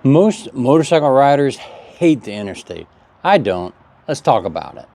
Most motorcycle riders hate the interstate. I don't. Let's talk about it.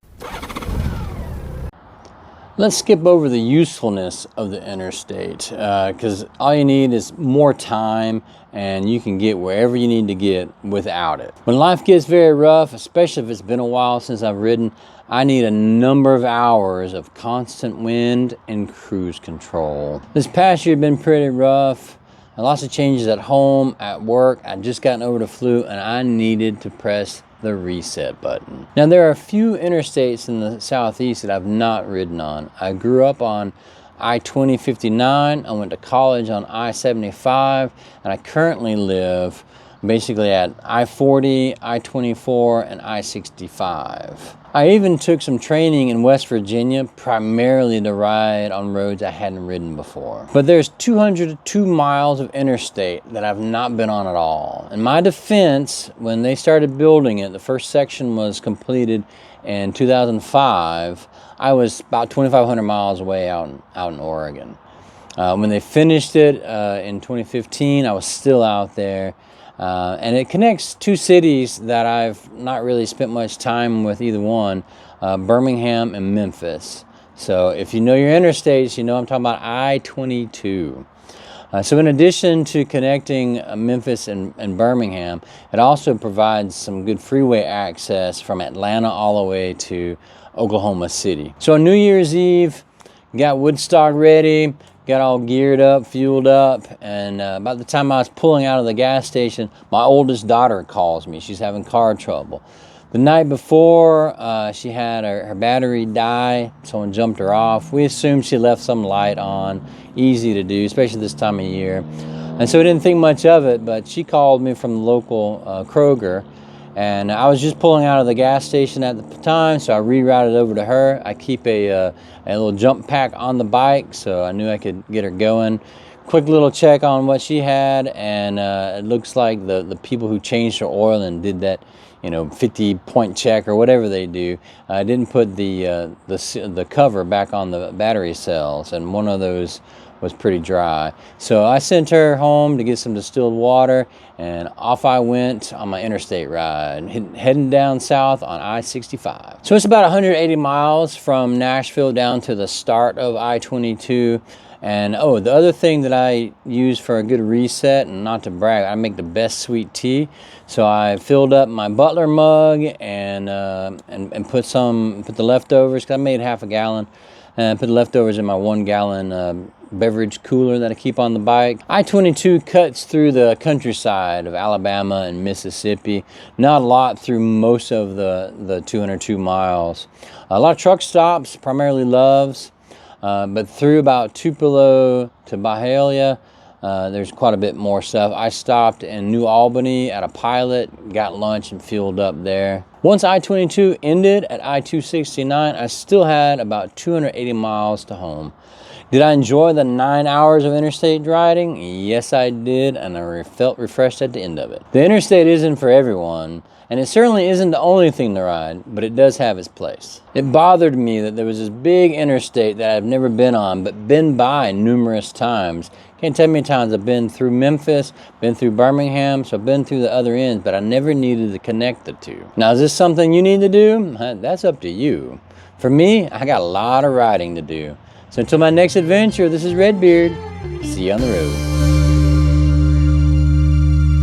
Let's skip over the usefulness of the interstate because all you need is more time and you can get wherever you need to get without it. When life gets very rough, especially if it's been a while since I've ridden, I need a number of hours of constant wind and cruise control. This past year has been pretty rough. Lots of changes at home, at work. I'd just gotten over the flu and I needed to press the reset button. Now there are a few interstates in the southeast that I've not ridden on. I grew up on I-20/59. I went to college on I-75 and I currently live basically at I-40, I-24, and I-65. I even took some training in West Virginia, primarily to ride on roads I hadn't ridden before. But there's 202 miles of interstate that I've not been on at all. In my defense, when they started building it, the first section was completed in 2005. I was about 2,500 miles away out in Oregon. When they finished it in 2015, I was still out there. And it connects two cities that I've not really spent much time with either one, Birmingham and Memphis. So if you know your interstates, you know I'm talking about I-22. So in addition to connecting Memphis and Birmingham, it also provides some good freeway access from Atlanta all the way to Oklahoma City. So on New Year's Eve, got Woodstock ready, got all geared up, fueled up, and about the time I was pulling out of the gas station, my oldest daughter calls me. She's having car trouble. The night before, she had her battery die. Someone jumped her off. We assumed she left some light on. Easy to do, especially this time of year. And so we didn't think much of it, but she called me from the local Kroger. And I was just pulling out of the gas station at the time, so I rerouted over to her. I keep a little jump pack on the bike, so I knew I could get her going. Quick little check on what she had, and it looks like the people who changed her oil and did that, 50-point check or whatever they do, didn't put the cover back on the battery cells, and one of those was pretty dry. So I sent her home to get some distilled water, and off I went on my interstate ride, heading down south on I-65. So it's about 180 miles from Nashville down to the start of I-22. And the other thing that I use for a good reset, and not to brag, I make the best sweet tea. So I filled up my Butler mug and put the leftovers, because I made half a gallon, and put the leftovers in my 1 gallon beverage cooler that I keep on the bike. I-22 cuts through the countryside of Alabama and Mississippi. Not a lot through most of the 202 miles. A lot of truck stops, primarily Love's. But through about Tupelo to Byhalia, there's quite a bit more stuff. I stopped in New Albany at a Pilot, got lunch and fueled up there. Once I-22 ended at I-269, I still had about 280 miles to home. Did I enjoy the 9 hours of interstate riding? Yes, I did, and I felt refreshed at the end of it. The interstate isn't for everyone, and it certainly isn't the only thing to ride, but it does have its place. It bothered me that there was this big interstate that I've never been on, but been by numerous times. Can't tell you how many times I've been through Memphis, been through Birmingham, so I've been through the other ends, but I never needed to connect the two. Now, is this something you need to do? That's up to you. For me, I got a lot of riding to do. So until my next adventure, this is Redbeard. See you on the road.